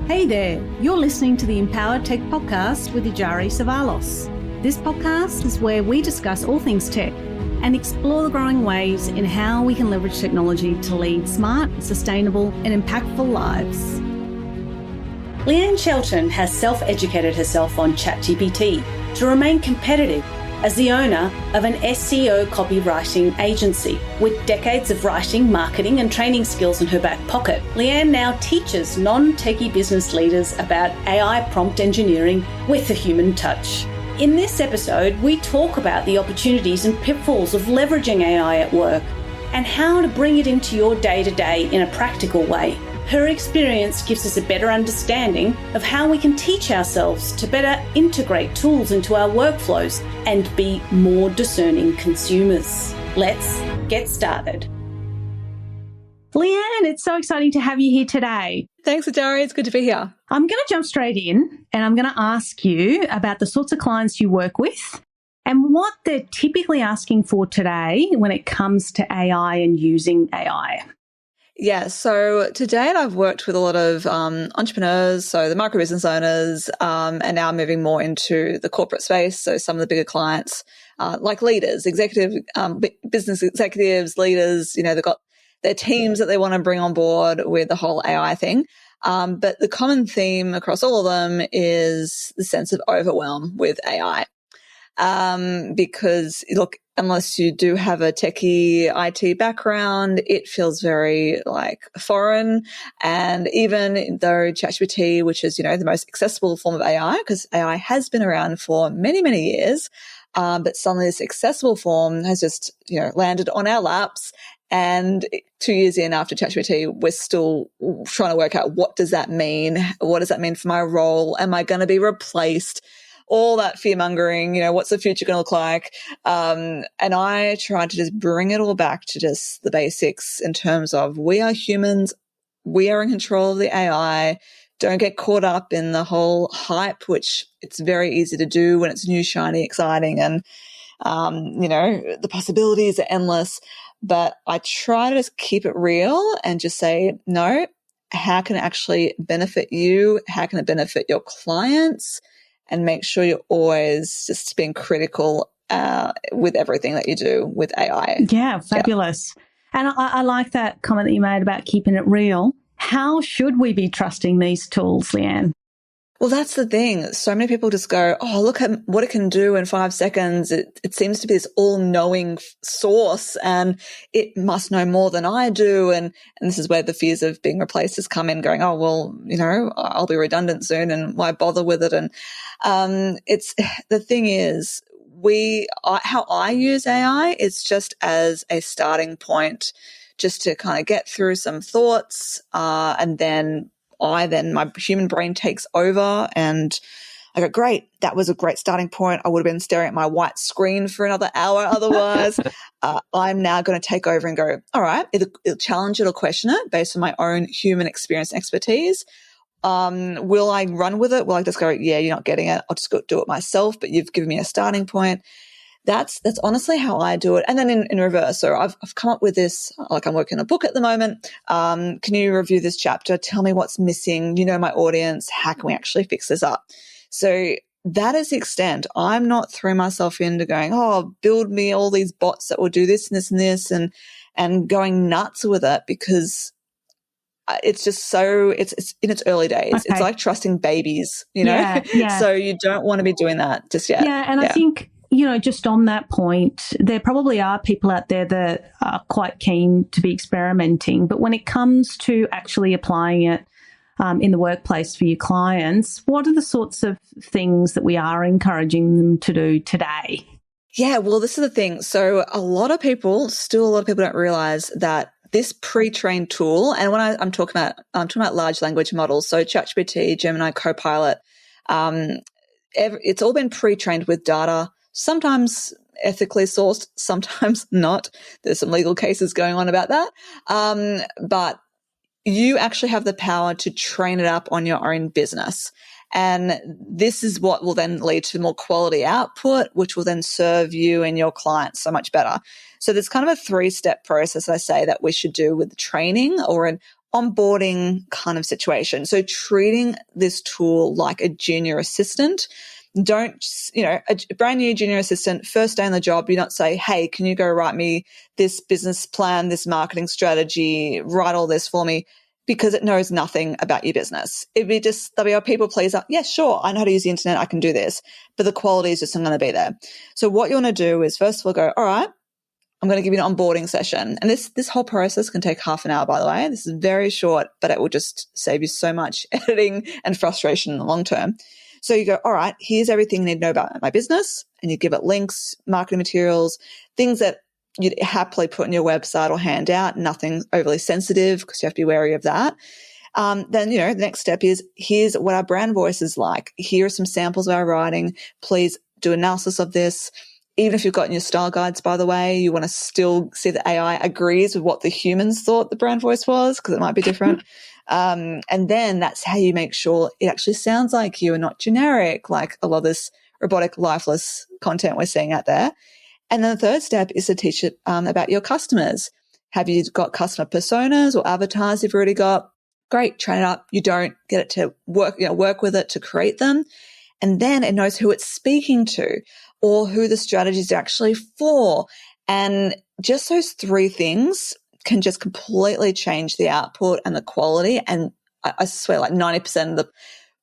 Hey there, you're listening to the EmpowerTech podcast with Iyari Cevallos. This podcast is where we discuss all things tech and explore the growing ways in how we can leverage technology to lead smart, sustainable, and impactful lives. Leanne Shelton has self-educated herself on ChatGPT to remain competitive as the owner of an SEO copywriting agency. With decades of writing, marketing, and training skills in her back pocket, Leanne now teaches non-techy business leaders about AI prompt engineering with a human touch. In this episode, we talk about the opportunities and pitfalls of leveraging AI at work and how to bring it into your day-to-day in a practical way. Her experience gives us a better understanding of how we can teach ourselves to better integrate tools into our workflows and be more discerning consumers. Let's get started. Leanne, it's so exciting to have you here today. Thanks, Iyari. It's good to be here. I'm going to jump straight in and I'm going to ask you about the sorts of clients you work with and what they're typically asking for today when it comes to AI and using AI. Yeah, so to date, I've worked with a lot of entrepreneurs, so the micro business owners, and now moving more into the corporate space. So some of the bigger clients, like leaders, business executives, leaders, they've got their teams that they want to bring on board with the whole AI thing. But the common theme across all of them is the sense of overwhelm with AI. Because look, unless you do have a techie IT background, it feels very foreign. And even though ChatGPT, which is, the most accessible form of AI, because AI has been around for many, many years, but suddenly this accessible form has just, landed on our laps. And 2 years in after ChatGPT, we're still trying to work out, what does that mean? What does that mean for my role? Am I going to be replaced? All that fear mongering, what's the future going to look like? And I tried to just bring it all back to just the basics in terms of we are humans. We are in control of the AI. Don't get caught up in the whole hype, which it's very easy to do when it's new, shiny, exciting. And, the possibilities are endless. But I try to just keep it real and just say, no, how can it actually benefit you? How can it benefit your clients? And make sure you're always just being critical with everything that you do with AI. Yeah, fabulous. Yeah. And I like that comment that you made about keeping it real. How should we be trusting these tools, Leanne? Well, that's the thing. So many people just go, oh, look at what it can do in 5 seconds. It seems to be this all-knowing source and it must know more than I do. And this is where the fears of being replaced has come in, going, oh, well, I'll be redundant soon and why bother with it? And it's the thing is, how I use AI is just as a starting point, just to kind of get through some thoughts, and then my human brain takes over and I go, great, that was a great starting point. I would have been staring at my white screen for another hour otherwise. I'm now going to take over and go, all right, it'll challenge, it'll question it based on my own human experience and expertise. Will I run with it? Will I just go, yeah, you're not getting it. I'll just go do it myself, but you've given me a starting point. That's honestly how I do it. And then in reverse. So I've come up with this, I'm working on a book at the moment. Can you review this chapter? Tell me what's missing. My audience. How can we actually fix this up? So that is the extent. I'm not throwing myself into going, oh, build me all these bots that will do this and this and this and going nuts with it, because it's just it's in its early days. Okay. It's like trusting babies, Yeah. So you don't want to be doing that just yet. Yeah. And I think, just on that point, there probably are people out there that are quite keen to be experimenting. But when it comes to actually applying it in the workplace for your clients, what are the sorts of things that we are encouraging them to do today? Yeah, well, this is the thing. So a lot of people don't realize that this pre-trained tool, and when I'm talking about large language models, so ChatGPT, Gemini, Copilot, it's all been pre-trained with data, sometimes ethically sourced, sometimes not. There's some legal cases going on about that. But you actually have the power to train it up on your own business. And this is what will then lead to more quality output, which will then serve you and your clients so much better. So there's kind of a 3-step process, I say, that we should do with the training or an onboarding kind of situation. So treating this tool like a junior assistant. Don't, a brand new junior assistant, first day on the job, you don't say, hey, can you go write me this business plan, this marketing strategy, write all this for me, because it knows nothing about your business. It'd be just, there'll be a people pleaser. Yeah, sure, I know how to use the internet, I can do this, but the quality is just not going to be there. So what you want to do is first of all go, all right, I'm going to give you an onboarding session. And this whole process can take half an hour, by the way. This is very short, but it will just save you so much editing and frustration in the long term. So you go, all right, here's everything you need to know about my business. And you give it links, marketing materials, things that you'd happily put on your website or hand out, nothing overly sensitive because you have to be wary of that. Then, the next step is, here's what our brand voice is like. Here are some samples of our writing. Please do analysis of this. Even if you've got in your style guides, by the way, you want to still see that AI agrees with what the humans thought the brand voice was, because it might be different. And then that's how you make sure it actually sounds like you and not generic, like a lot of this robotic, lifeless content we're seeing out there. And then the third step is to teach it about your customers. Have you got customer personas or avatars you've already got? Great, train it up. You don't get it to work with it to create them. And then it knows who it's speaking to or who the strategy is actually for. And just those three things can just completely change the output and the quality. And I swear, like 90% of the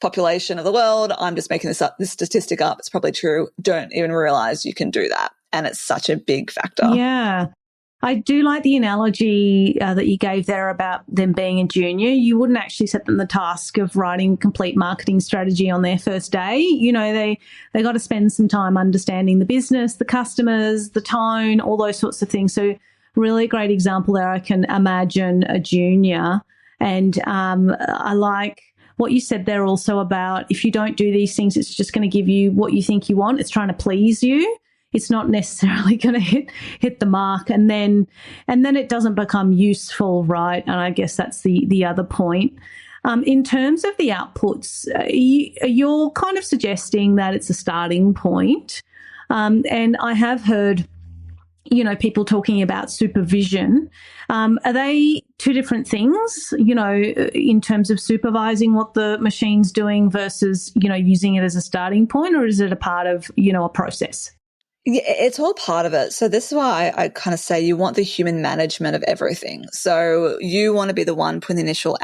population of the world, I'm just making this statistic up, it's probably true, don't even realize you can do that. And it's such a big factor. Yeah. I do like the analogy that you gave there about them being a junior. You wouldn't actually set them the task of writing complete marketing strategy on their first day. They got to spend some time understanding the business, the customers, the tone, all those sorts of things. So really great example there. I can imagine a junior. And I like what you said there also about, if you don't do these things, it's just going to give you what you think you want. It's trying to please you. It's not necessarily going to hit the mark, and then it doesn't become useful, right? And I guess that's the other point. In terms of the outputs, you're kind of suggesting that it's a starting point, and I have heard, people talking about supervision. Are they two different things? In terms of supervising what the machine's doing versus using it as a starting point, or is it a part of a process? Yeah, it's all part of it. So this is why I kind of say you want the human management of everything. So you want to be the one putting the initial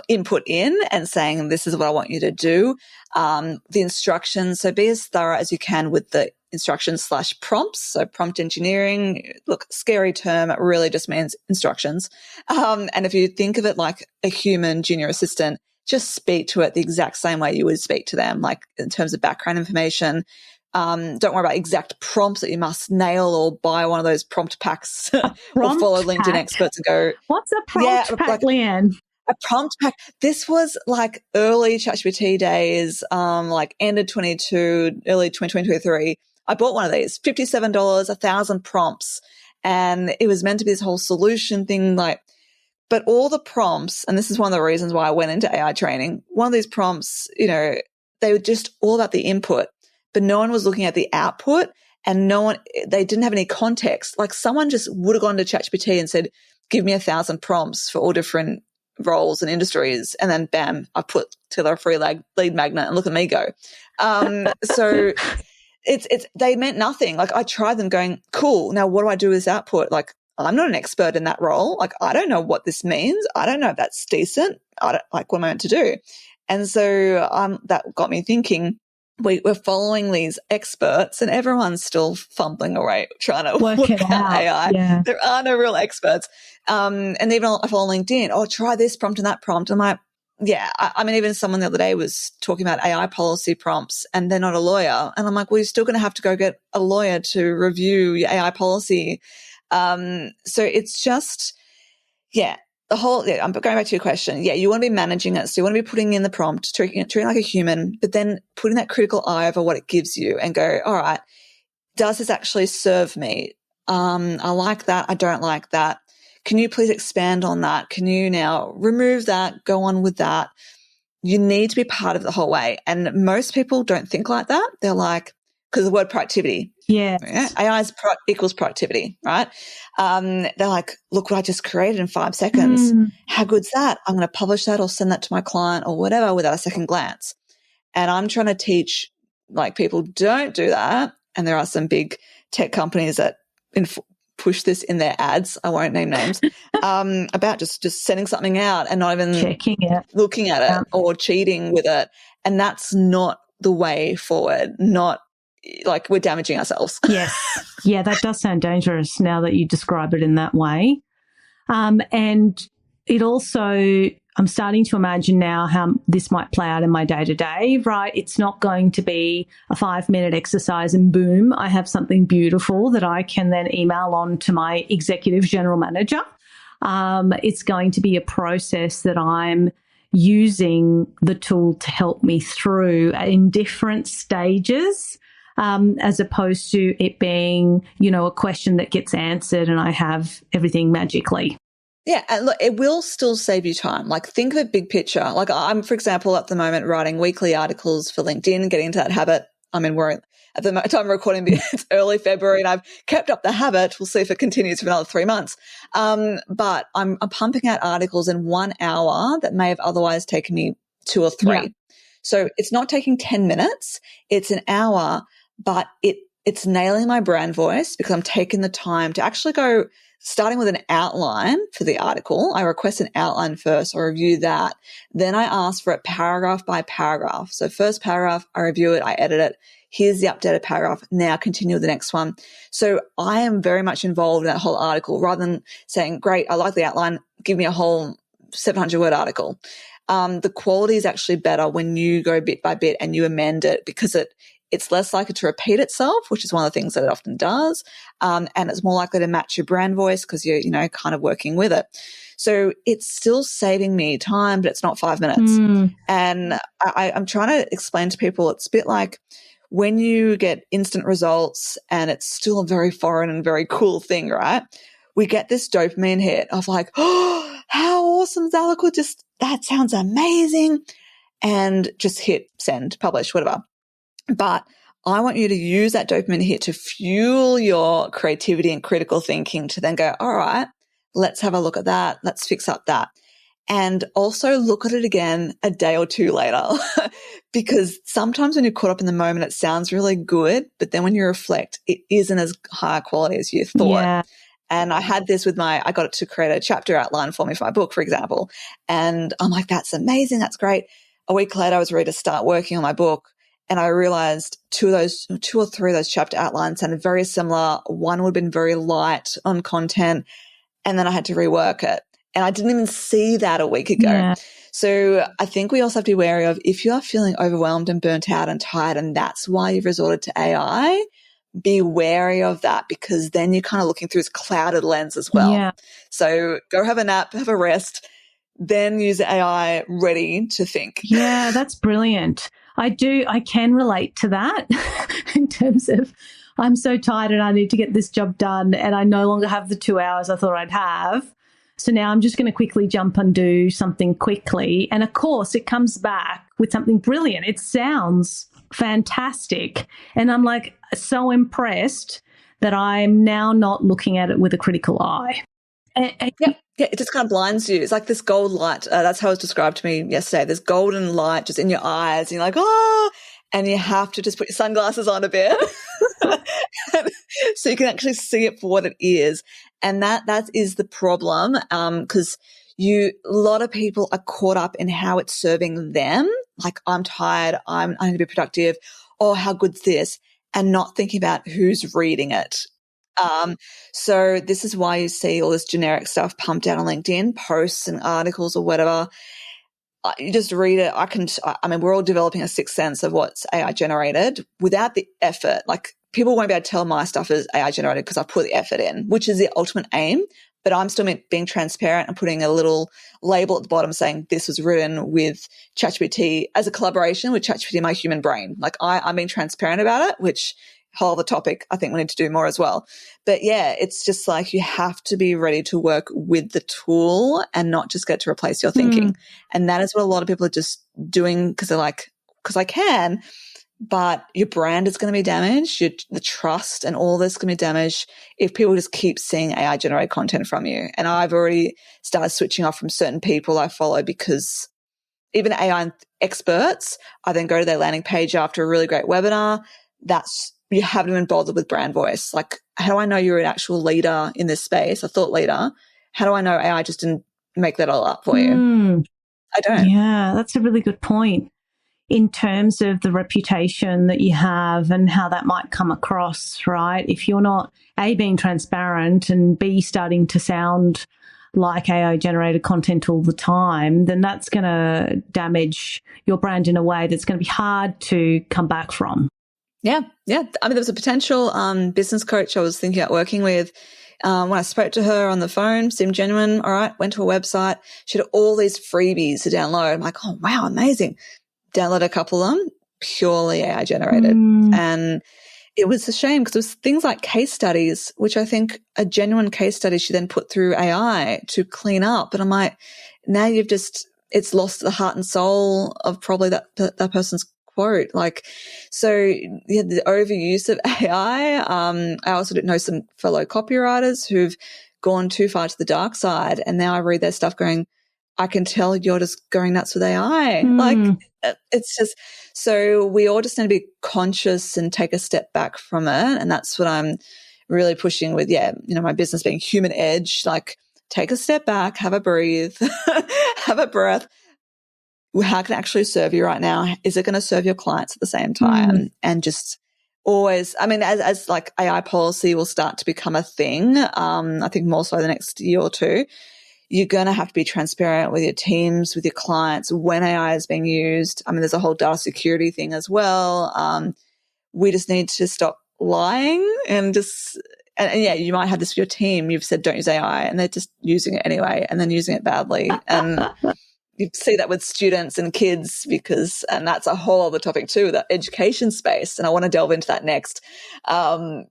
input in and saying, this is what I want you to do. The instructions. So be as thorough as you can with the instructions / prompts. So prompt engineering, look, scary term. It really just means instructions. And if you think of it like a human junior assistant, just speak to it the exact same way you would speak to them, like in terms of background information. Don't worry about exact prompts that you must nail or buy one of those prompt packs or follow LinkedIn experts and go. What's a prompt pack, Leanne? A prompt pack. This was like early ChatGPT days, like end of 22, early 2023. I bought one of these, $57, 1,000 prompts. And it was meant to be this whole solution thing, but all the prompts, and this is one of the reasons why I went into AI training, one of these prompts, they were just all about the input. But no one was looking at the output, and they didn't have any context. Like someone just would have gone to ChatGPT and said, give me 1,000 prompts for all different roles and industries. And then bam, I put together a free lead magnet and look at me go. So they meant nothing. Like I tried them going, cool. Now what do I do with this output? Like I'm not an expert in that role. Like I don't know what this means. I don't know if that's decent. What am I meant to do? And so that got me thinking, we're following these experts and everyone's still fumbling away trying to work out AI. Yeah. There are no real experts. And even I follow LinkedIn, try this prompt and that prompt. I'm like, yeah. I mean, even someone the other day was talking about AI policy prompts and they're not a lawyer. And I'm like, well, you're still going to have to go get a lawyer to review your AI policy. So it's just, I'm going back to your question. Yeah, you want to be managing it. So you want to be putting in the prompt, treating it like a human, but then putting that critical eye over what it gives you and go, all right, does this actually serve me? I like that. I don't like that. Can you please expand on that? Can you now remove that? Go on with that. You need to be part of the whole way. And most people don't think like that. They're like, because of the word productivity. Yes. Yeah, AI equals productivity, right? They're like, look what I just created in 5 seconds. How good's that? I'm going to publish that or send that to my client or whatever without a second glance. And I'm trying to teach like people don't do that. And there are some big tech companies that push this in their ads. I won't name names about just sending something out and not even checking it, looking at it or cheating with it. And that's not the way forward. Not like we're damaging ourselves. Yes. Yeah, that does sound dangerous now that you describe it in that way. And it also, I'm starting to imagine now how this might play out in my day-to-day, right? It's not going to be a 5-minute exercise and boom, I have something beautiful that I can then email on to my executive general manager. It's going to be a process that I'm using the tool to help me through in different stages, as opposed to it being, a question that gets answered and I have everything magically. Yeah, and look, it will still save you time. Like, think of a big picture. Like, I'm, for example, at the moment writing weekly articles for LinkedIn, getting into that habit. I mean, we're at the time of recording this, it's early February, and I've kept up the habit. We'll see if it continues for another 3 months. But I'm pumping out articles in 1 hour that may have otherwise taken me 2 or 3. Yeah. So it's not taking 10 minutes; it's an hour, but it's nailing my brand voice because I'm taking the time to actually go. Starting with an outline for the article, I request an outline first, I review that. Then I ask for it paragraph by paragraph. So first paragraph, I review it, I edit it. Here's the updated paragraph. Now continue with the next one. So I am very much involved in that whole article rather than saying, great, I like the outline, give me a whole 700-word article. The quality is actually better when you go bit by bit and you amend it because it's less likely to repeat itself, which is one of the things that it often does. And it's more likely to match your brand voice because you're, kind of working with it. So it's still saving me time, but it's not 5 minutes. And I'm trying to explain to people, it's a bit like when you get instant results and it's still a very foreign and very cool thing, right? We get this dopamine hit of like, oh, how awesome, Zala, that sounds amazing. And just hit send, publish, whatever. But I want you to use that dopamine hit to fuel your creativity and critical thinking to then go, all right, let's have a look at that. Let's fix up that. And also look at it again a day or 2 later because sometimes when you're caught up in the moment, it sounds really good. But then when you reflect, it isn't as high quality as you thought. Yeah. And I had this with I got it to create a chapter outline for me for my book, for example. And I'm like, that's amazing. That's great. A week later, I was ready to start working on my book. And I realized 2 or 3 of those chapter outlines sounded very similar. One would have been very light on content. And then I had to rework it. And I didn't even see that a week ago. Yeah. So I think we also have to be wary of if you are feeling overwhelmed and burnt out and tired, and that's why you've resorted to AI, be wary of that because then you're kind of looking through this clouded lens as well. Yeah. So go have a nap, have a rest, then use the AI ready to think. Yeah, that's brilliant. I can relate to that in terms of I'm so tired and I need to get this job done and I no longer have the 2 hours I thought I'd have. So now I'm just going to quickly jump and do something quickly. And of course, it comes back with something brilliant. It sounds fantastic. And I'm like so impressed that I'm now not looking at it with a critical eye. Yeah, it just kind of blinds you. It's like this gold light. That's how it was described to me yesterday. This golden light just in your eyes. And you're like, oh, and you have to just put your sunglasses on a bit so you can actually see it for what it is. And that is the problem because a lot of people are caught up in how it's serving them. Like, I'm tired. I need to be productive. Oh, how good's this? And not thinking about who's reading it. So this is why you see all this generic stuff pumped out on LinkedIn, posts and articles or whatever. You just read it. We're all developing a sixth sense of what's AI generated without the effort. Like, people won't be able to tell my stuff is AI generated because I put the effort in, which is the ultimate aim. But I'm still being transparent and putting a little label at the bottom saying this was written with ChatGPT as a collaboration with ChatGPT, my human brain. Like, I'm being transparent about it, which whole other topic I think we need to do more as well. But yeah, it's just like you have to be ready to work with the tool and not just get to replace your thinking. And that is what a lot of people are just doing because they're like, because I can. but your brand is going to be damaged. The trust and all this is going to be damaged if people just keep seeing AI generated content from you. And I've already started switching off from certain people I follow, because even AI experts, I then go to their landing page after a really great webinar. You haven't even bothered with brand voice. Like, how do I know you're an actual leader in this space, a thought leader? How do I know AI just didn't make that all up for you? I don't. Yeah, that's a really good point in terms of the reputation that you have and how that might come across, right? If you're not A, being transparent, and B, starting to sound like AI generated content all the time, then that's going to damage your brand in a way that's going to be hard to come back from. Yeah. I mean, there was a potential business coach I was thinking about working with. When I spoke to her on the phone, seemed genuine. All right, went to a website. She had all these freebies to download. I'm like, oh, wow, amazing. Download a couple of them, purely AI generated. And it was a shame, because it was things like case studies, which I think a genuine case study she then put through AI to clean up. And I'm like, now it's lost the heart and soul of probably that person's quote. Like, so yeah, the overuse of AI. I also know some fellow copywriters who've gone too far to the dark side, and now I read their stuff going, I can tell you're just going nuts with AI. Like, it's just, so we all just need to be conscious and take a step back from it. And that's what I'm really pushing with, my business being human edge. Like, take a step back, have a breathe, have a breath. How can it actually serve you right now? Is it going to serve your clients at the same time? And just always, I mean, as like AI policy will start to become a thing, I think more so the next year or two, you're going to have to be transparent with your teams, with your clients, when AI is being used. I mean, there's a whole data security thing as well. We just need to stop lying and you might have this with your team. You've said don't use AI, and they're just using it anyway, and then using it badly. And you see that with students and kids, and that's a whole other topic too, that education space. And I want to delve into that next,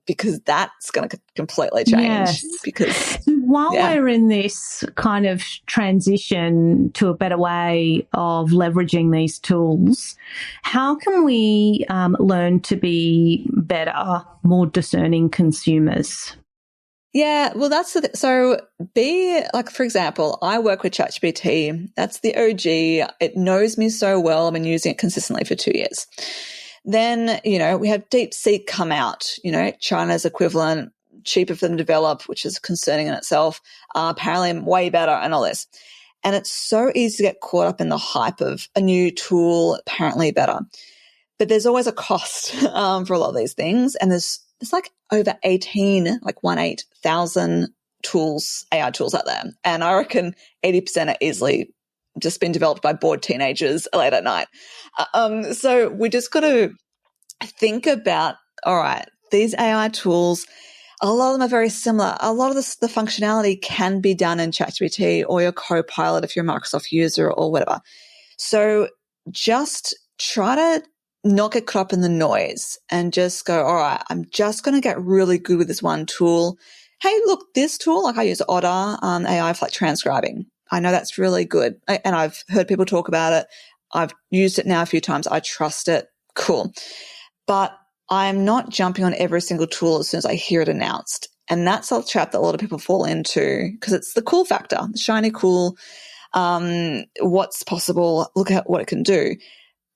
because that's going to completely change. Yes. Because while we're in this kind of transition to a better way of leveraging these tools, how can we learn to be better, more discerning consumers? Yeah, well, that's so be like, for example, I work with ChatGPT. That's the OG. It knows me so well. I've been using it consistently for 2 years. Then, we have DeepSeek come out, China's equivalent, cheaper for them to develop, which is concerning in itself. Apparently way better and all this. And it's so easy to get caught up in the hype of a new tool, apparently better. But there's always a cost for a lot of these things. And there's like over 18,000 tools, AI tools out there. And I reckon 80% are easily just been developed by bored teenagers late at night. So we just got to think about, all right, these AI tools, a lot of them are very similar. A lot of the functionality can be done in ChatGPT or your Copilot if you're a Microsoft user or whatever. So just try to not get caught up in the noise and just go, all right, I'm just going to get really good with this one tool. Hey, look, this tool, like I use Otter AI for like transcribing. I know that's really good. And I've heard people talk about it. I've used it now a few times. I trust it. Cool. But I'm not jumping on every single tool as soon as I hear it announced. And that's a trap that a lot of people fall into, because it's the cool factor, the shiny cool, what's possible, look at what it can do.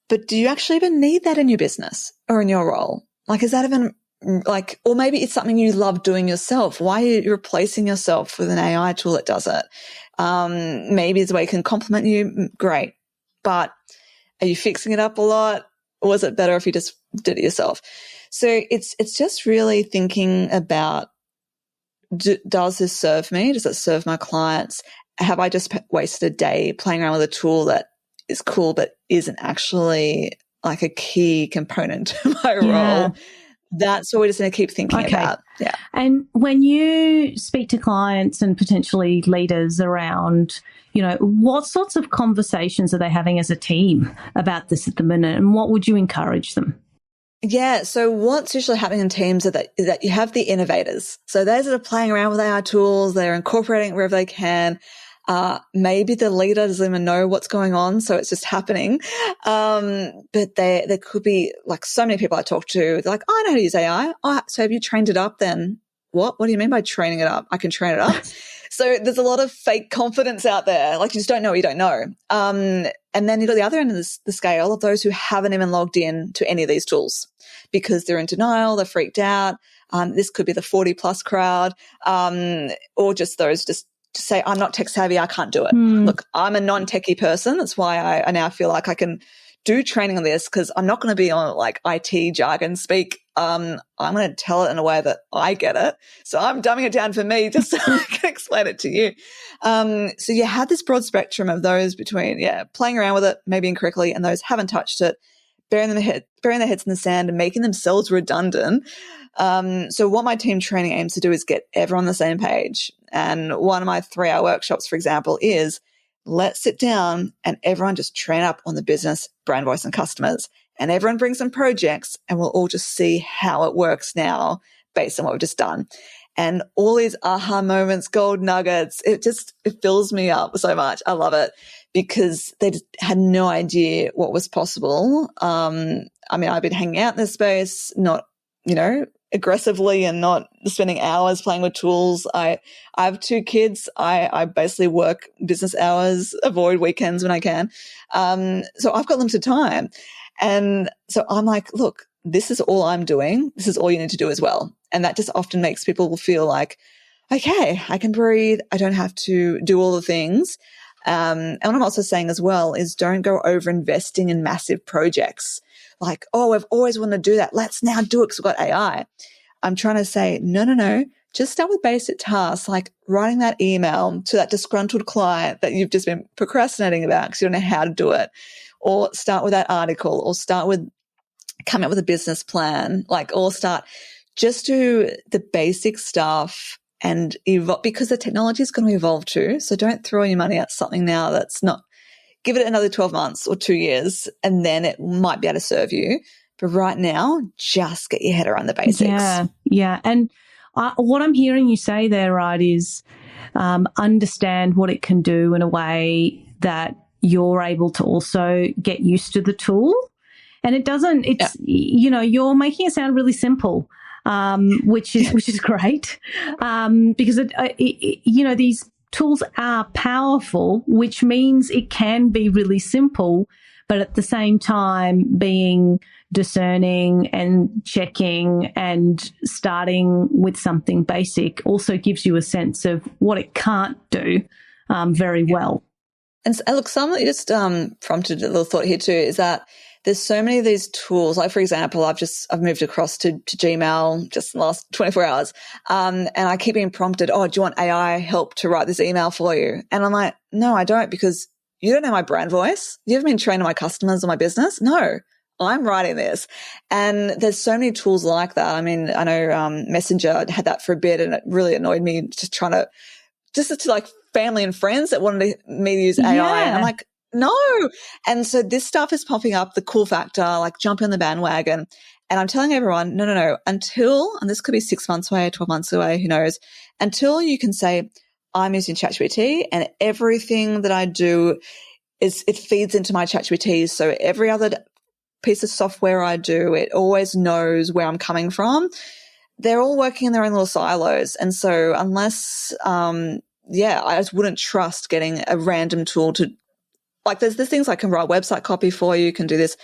But do you actually even need that in your business or in your role? Like, is that even like, or maybe it's something you love doing yourself. Why are you replacing yourself with an AI tool that does it? Maybe it's a way it can complement you. Great. But are you fixing it up a lot? Or is it better if you just did it yourself? So it's just really thinking about, does this serve me? Does it serve my clients? Have I just wasted a day playing around with a tool that is cool but isn't actually like a key component to my role? That's what we're just going to keep thinking about. Yeah. And when you speak to clients and potentially leaders around, what sorts of conversations are they having as a team about this at the minute, and what would you encourage them? Yeah. So what's usually happening in teams is that you have the innovators. So those that are playing around with AI tools, they're incorporating it wherever they can. Maybe the leader doesn't even know what's going on, so it's just happening. But there could be like so many people I talk to, they're like, I know how to use AI. Oh, so have you trained it up then? What do you mean by training it up? I can train it up. So there's a lot of fake confidence out there. Like, you just don't know what you don't know. And then you've got the other end of the scale of those who haven't even logged in to any of these tools because they're in denial, they're freaked out. This could be the 40 plus crowd, or just those just to say, I'm not tech savvy, I can't do it. Look, I'm a non-techy person. That's why I now feel like I can do training on this, because I'm not going to be on like IT jargon speak. I'm going to tell it in a way that I get it. So I'm dumbing it down for me just so I can explain it to you. So you have this broad spectrum of those between, playing around with it, maybe incorrectly, and those haven't touched it, burying their heads in the sand and making themselves redundant. So what my team training aims to do is get everyone on the same page. And one of my 3-hour workshops, for example, is let's sit down and everyone just train up on the business, brand voice, and customers. And everyone brings some projects and we'll all just see how it works now based on what we've just done. And all these aha moments, gold nuggets, it fills me up so much. I love it because they just had no idea what was possible. I've been hanging out in this space, not, aggressively and not spending hours playing with tools. I have 2 kids. I basically work business hours, avoid weekends when I can. So I've got limited time. And so I'm like, look, this is all I'm doing. This is all you need to do as well. And that just often makes people feel like, okay, I can breathe. I don't have to do all the things. And what I'm also saying as well is don't go over investing in massive projects. Like, oh, I've always wanted to do that. Let's now do it because we've got AI. I'm trying to say, no. Just start with basic tasks like writing that email to that disgruntled client that you've just been procrastinating about because you don't know how to do it. Or start with that article, or start with coming up with a business plan, or just do the basic stuff and evolve, because the technology is going to evolve too. So don't throw your money at something now that's not. Give it another 12 months or 2 years, and then it might be able to serve you. But right now, just get your head around the basics. Yeah. And what I'm hearing you say there, right, is understand what it can do in a way that you're able to also get used to the tool. And you're making it sound really simple, which is great, because these tools are powerful, which means it can be really simple, but at the same time being discerning and checking and starting with something basic also gives you a sense of what it can't do very well. And look, something that just prompted a little thought here too is that there's so many of these tools. Like, for example, I've moved across to Gmail just in the last 24 hours. And I keep being prompted, oh, do you want AI help to write this email for you? And I'm like, no, I don't, because you don't know my brand voice. You haven't been trained on my customers or my business. No, I'm writing this. And there's so many tools like that. I mean, I know Messenger had that for a bit and it really annoyed me just to like family and friends that wanted me to use AI. Yeah. And I'm like, no. And so this stuff is popping up, the cool factor, like jump on the bandwagon. And I'm telling everyone, no, until, and this could be 6 months away, 12 months away, who knows, until you can say, I'm using ChatGPT and everything that I do it feeds into my ChatGPT. So every other piece of software I do, it always knows where I'm coming from. They're all working in their own little silos. And so unless, I just wouldn't trust getting a random tool to, like, there's things I can write website copy for you, can do this.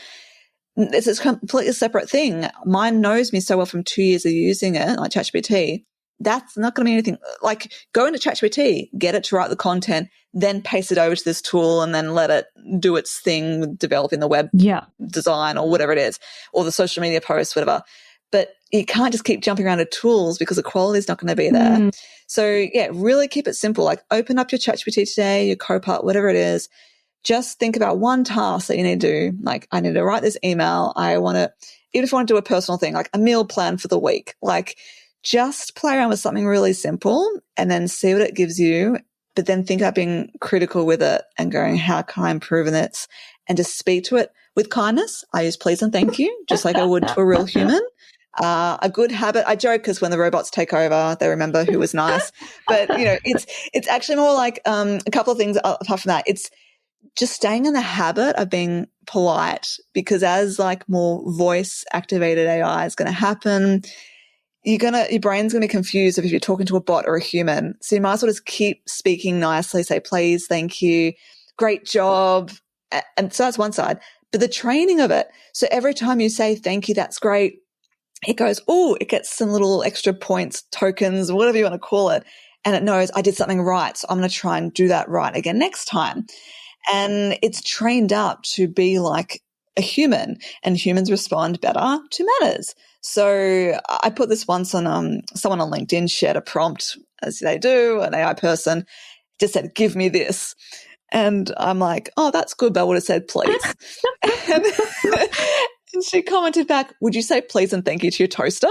It's a completely separate thing. Mine knows me so well from 2 years of using it, like ChatGPT. That's not going to be anything. Like, go into ChatGPT, get it to write the content, then paste it over to this tool and then let it do its thing with developing the web design or whatever it is, or the social media posts, whatever. But you can't just keep jumping around to tools because the quality is not going to be there. So, really keep it simple. Like, open up your ChatGPT today, your Copilot, whatever it is. Just think about one task that you need to do. Like, I need to write this email. Even if you want to do a personal thing, like a meal plan for the week, like, just play around with something really simple and then see what it gives you, but then think about being critical with it and going, how can I improve in this? And just speak to it with kindness. I use please and thank you, just like I would to a real human. A good habit, I joke because when the robots take over, they remember who was nice. But, it's actually more like a couple of things apart from that. It's just staying in the habit of being polite, because as like more voice activated AI is going to happen, your brain's going to be confused if you're talking to a bot or a human. So you might as well just keep speaking nicely, say, please, thank you, great job. And so that's one side. But the training of it. So every time you say thank you, that's great, it goes, it gets some little extra points, tokens, whatever you want to call it. And it knows I did something right. So I'm going to try and do that right again next time. And it's trained up to be like a human, and humans respond better to manners. So I put this once on, someone on LinkedIn shared a prompt, as they do, an AI person, just said, give me this. And I'm like, oh, that's good, but I would have said please. And she commented back, would you say please and thank you to your toaster?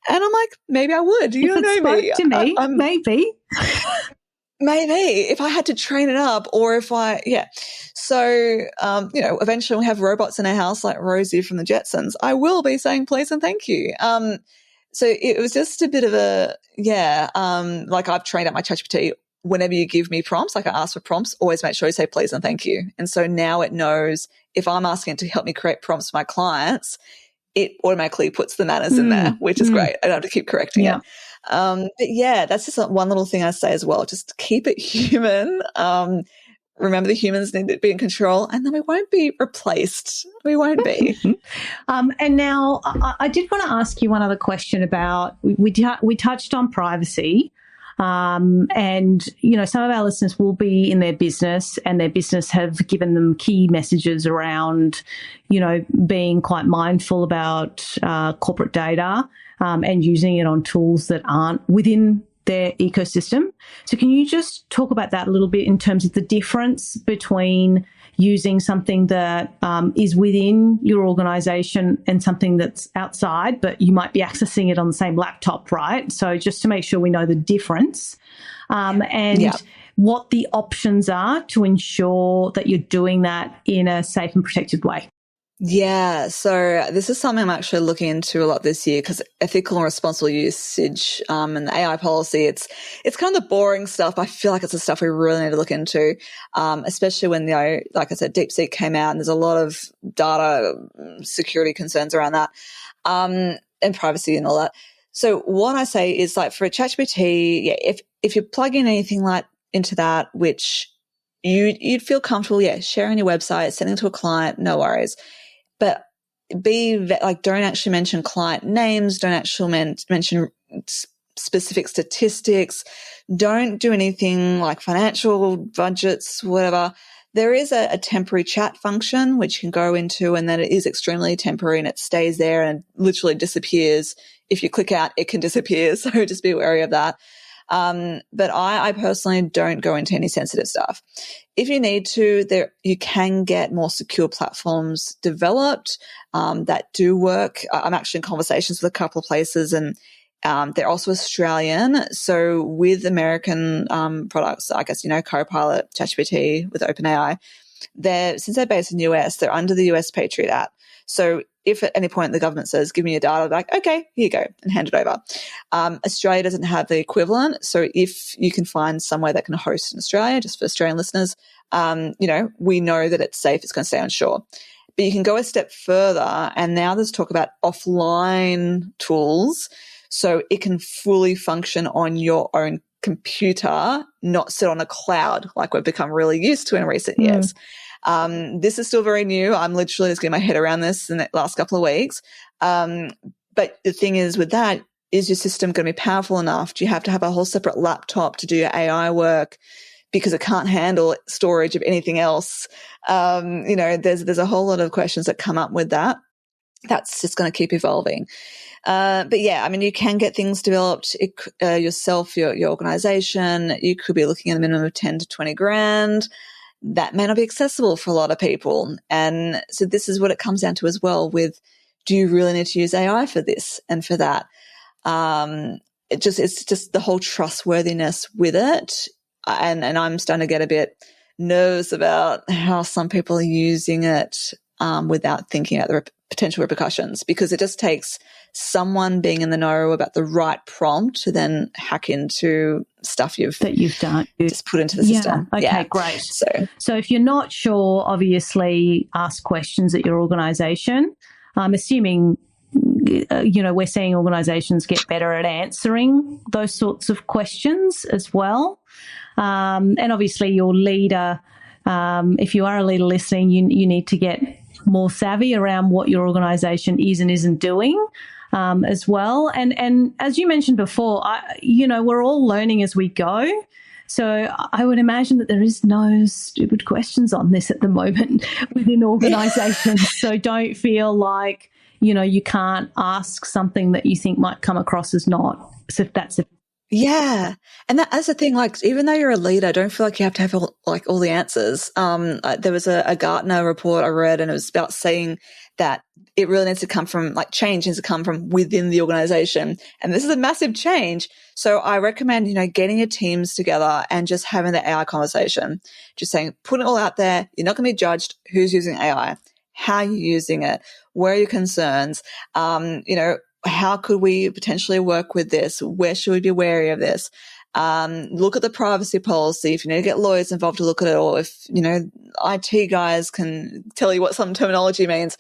And I'm like, maybe I would. You don't know me. To me, maybe. Maybe if I had to train it up, or if So, eventually we have robots in our house like Rosie from the Jetsons. I will be saying please and thank you. So it was just a bit of like I've trained up my ChatGPT. Whenever you give me prompts, like I ask for prompts, always make sure you say please and thank you. And so now it knows if I'm asking it to help me create prompts for my clients, it automatically puts the manners in there, which is great. I don't have to keep correcting it. But that's just one little thing I say as well. Just keep it human. Remember, the humans need to be in control, and then we won't be replaced. We won't be. And now I did want to ask you one other question about, we touched on privacy. And, some of our listeners will be in their business, and their business have given them key messages around, being quite mindful about corporate data and using it on tools that aren't within their ecosystem. So can you just talk about that a little bit in terms of the difference between using something that is within your organization and something that's outside, but you might be accessing it on the same laptop, right? So just to make sure we know the difference what the options are to ensure that you're doing that in a safe and protected way. Yeah, so this is something I'm actually looking into a lot this year, because ethical and responsible usage and the AI policy, it's kind of the boring stuff. I feel like it's the stuff we really need to look into, especially when, like I said, DeepSeek came out, and there's a lot of data security concerns around that and privacy and all that. So what I say is, like, for a ChatGPT, if you're plugging anything like into that, which you'd feel comfortable, sharing your website, sending to a client, no worries. But don't actually mention client names, don't actually mention specific statistics, don't do anything like financial budgets, whatever. There is a temporary chat function which you can go into, and then it is extremely temporary and it stays there and literally disappears. If you click out, it can disappear. So just be wary of that. But I personally don't go into any sensitive stuff. If you need to, you can get more secure platforms developed that do work. I'm actually in conversations with a couple of places, and they're also Australian. So with American products, I guess, Copilot, ChatGPT with OpenAI, since they're based in the US, they're under the US Patriot Act. So if at any point the government says, give me your data, like, okay, here you go, and hand it over. Australia doesn't have the equivalent. So if you can find somewhere that can host in Australia, just for Australian listeners, we know that it's safe, it's going to stay on shore. But you can go a step further, and now there's talk about offline tools. So it can fully function on your own computer, not sit on a cloud like we've become really used to in recent years. This is still very new. I'm literally just getting my head around this in the last couple of weeks. But the thing is with that, is your system going to be powerful enough? Do you have to have a whole separate laptop to do your AI work because it can't handle storage of anything else? There's a whole lot of questions that come up with that. That's just going to keep evolving. But you can get things developed yourself, your organization. You could be looking at a minimum of 10 to 20 grand. That may not be accessible for a lot of people. And so this is what it comes down to as well with, do you really need to use AI for this and for that? It's just the whole trustworthiness with it. And I'm starting to get a bit nervous about how some people are using it without thinking about the potential repercussions, because it just takes someone being in the know about the right prompt to then hack into stuff you've done, just put into the system. Okay, great. So if you're not sure, obviously ask questions at your organisation. I'm assuming, we're seeing organisations get better at answering those sorts of questions as well. And obviously your leader, if you are a leader listening, you need to get more savvy around what your organisation is and isn't doing. As well. And as you mentioned before, we're all learning as we go. So I would imagine that there is no stupid questions on this at the moment within organisations. So don't feel like, you can't ask something that you think might come across as not. So if that's yeah. And that's the thing, like, even though you're a leader, don't feel like you have to have all the answers. There was a Gartner report I read, and it was about saying that it really needs to come from, like, change needs to come from within the organization. And this is a massive change. So I recommend, getting your teams together and just having the AI conversation, just saying, put it all out there. You're not going to be judged. Who's using AI? How are you using it? Where are your concerns? How could we potentially work with this? Where should we be wary of this? Look at the privacy policy. If you need to get lawyers involved to look at it, or if, IT guys can tell you what some terminology means.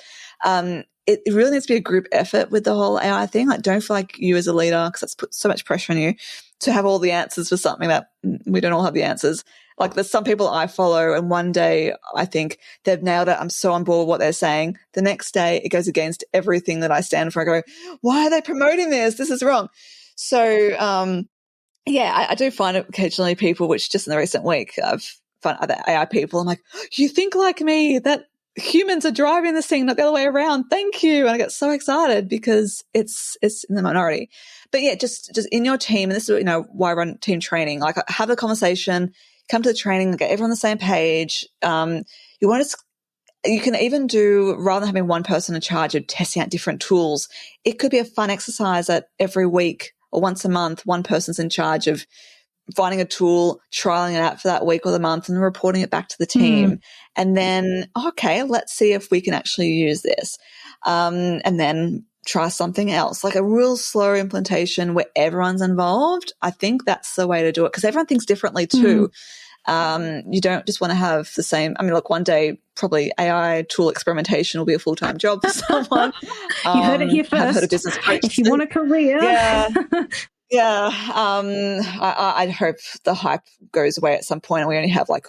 It really needs to be a group effort with the whole AI thing. Like, don't feel like you as a leader, because that's put so much pressure on you to have all the answers for something that we don't all have the answers. Like, there's some people I follow, and one day I think they've nailed it. I'm so on board with what they're saying. The next day it goes against everything that I stand for. I go, why are they promoting this? This is wrong. So, I do find it occasionally people, which just in the recent week, I've found other AI people. I'm like, you think like me, that humans are driving this thing, not the other way around. Thank you. And I get so excited because it's in the minority. But yeah, just in your team, and this is, why I run team training, like, have a conversation, come to the training, get everyone on the same page. You can even do, rather than having one person in charge of testing out different tools, it could be a fun exercise that every week or once a month, one person's in charge of finding a tool, trialing it out for that week or the month, and reporting it back to the team. And then, okay, let's see if we can actually use this. And then try something else, like a real slow implementation where everyone's involved. I think that's the way to do it, because everyone thinks differently too. You don't just want to have the same. I mean, look, one day probably AI tool experimentation will be a full-time job for someone. You heard it here first. I've heard a business coach. If you want a career. Yeah. I hope the hype goes away at some point and we only have, like,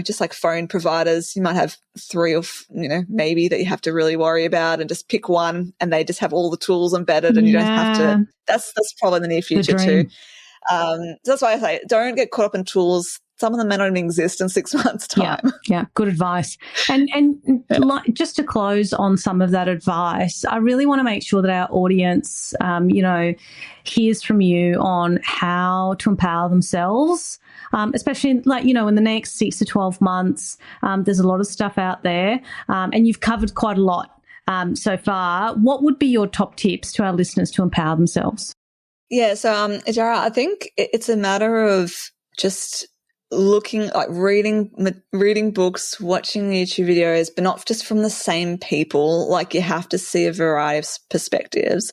just like phone providers. You might have 3 or, maybe that you have to really worry about, and just pick one and they just have all the tools embedded and you don't have to. That's probably in the near future too. So that's why I say, don't get caught up in tools. Some of them may not even exist in 6 months' time. Yeah, good advice. And just to close on some of that advice, I really want to make sure that our audience, hears from you on how to empower themselves, especially in the next 6 to 12 months. There's a lot of stuff out there, and you've covered quite a lot so far. What would be your top tips to our listeners to empower themselves? Yeah, so Iyari, I think it's a matter of just looking, like, reading books, watching YouTube videos, but not just from the same people. Like, you have to see a variety of perspectives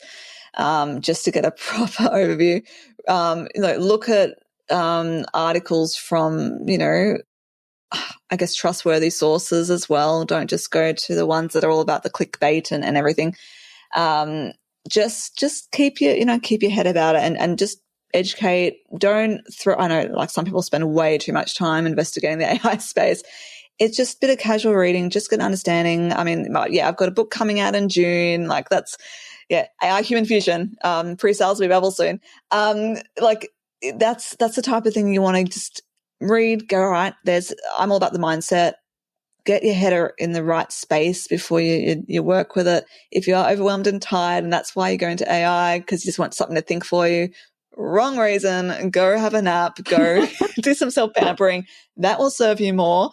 just to get a proper overview. Look at articles from, I guess, trustworthy sources as well. Don't just go to the ones that are all about the clickbait and everything. Just keep your head about it and just educate. Don't throw, I know, like, some people spend way too much time investigating the AI space. It's just a bit of casual reading, just get an understanding. I mean, I've got a book coming out in June. Like, that's, AI Human Fusion, pre-sales will be available soon. That's the type of thing you want to just read, go, all right, I'm all about the mindset. Get your head in the right space before you work with it. If you are overwhelmed and tired, and that's why you go into AI, because you just want something to think for you, wrong reason. Go have a nap. Go do some self-pampering. That will serve you more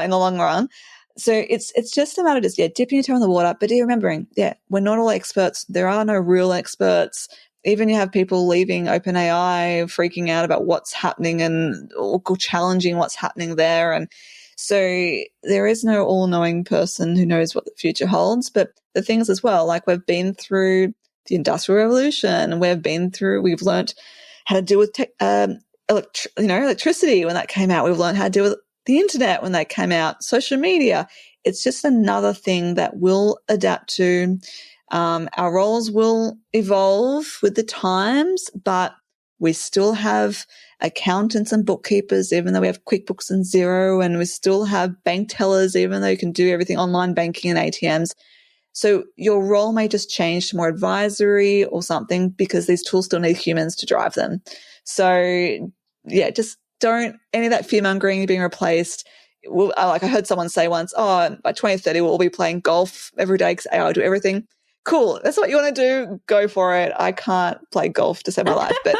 in the long run. So it's just a matter of just dipping your toe in the water, but remembering, we're not all experts. There are no real experts. Even you have people leaving OpenAI, freaking out about what's happening or challenging what's happening there. And So there is no all-knowing person who knows what the future holds. But the things as well, like we've been through the Industrial Revolution, we've learned how to deal with electricity when that came out. We've learned how to deal with the internet when that came out, social media. It's just another thing that we'll adapt to. Our roles will evolve with the times, but we still have accountants and bookkeepers, even though we have QuickBooks and Xero, and we still have bank tellers, even though you can do everything online banking and ATMs. So your role may just change to more advisory or something because these tools still need humans to drive them. So yeah, just don't, any of that fear mongering being replaced. Like I heard someone say once, by 2030 we'll all be playing golf every day because AI will do everything. Cool. That's what you want to do. Go for it. I can't play golf to save my life, but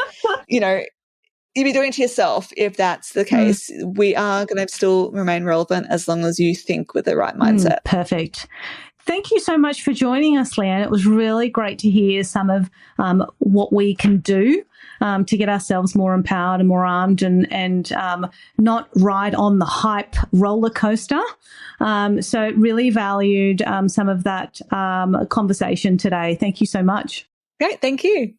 you'd be doing it to yourself if that's the case. We are going to still remain relevant as long as you think with the right mindset. Perfect. Thank you so much for joining us, Leanne. It was really great to hear some of what we can do to get ourselves more empowered and more armed and not ride on the hype roller coaster. So really valued some of that conversation today. Thank you so much. Great. Thank you.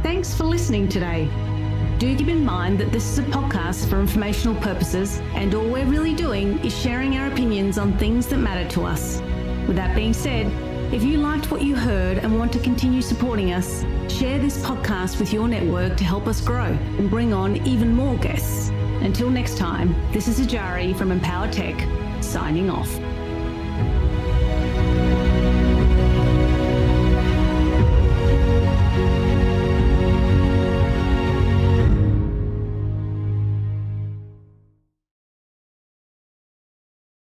Thanks for listening today. Do keep in mind that this is a podcast for informational purposes, and all we're really doing is sharing our opinions on things that matter to us. With that being said, if you liked what you heard and want to continue supporting us, share this podcast with your network to help us grow and bring on even more guests. Until next time, this is Iyari from EmpowerTech, signing off.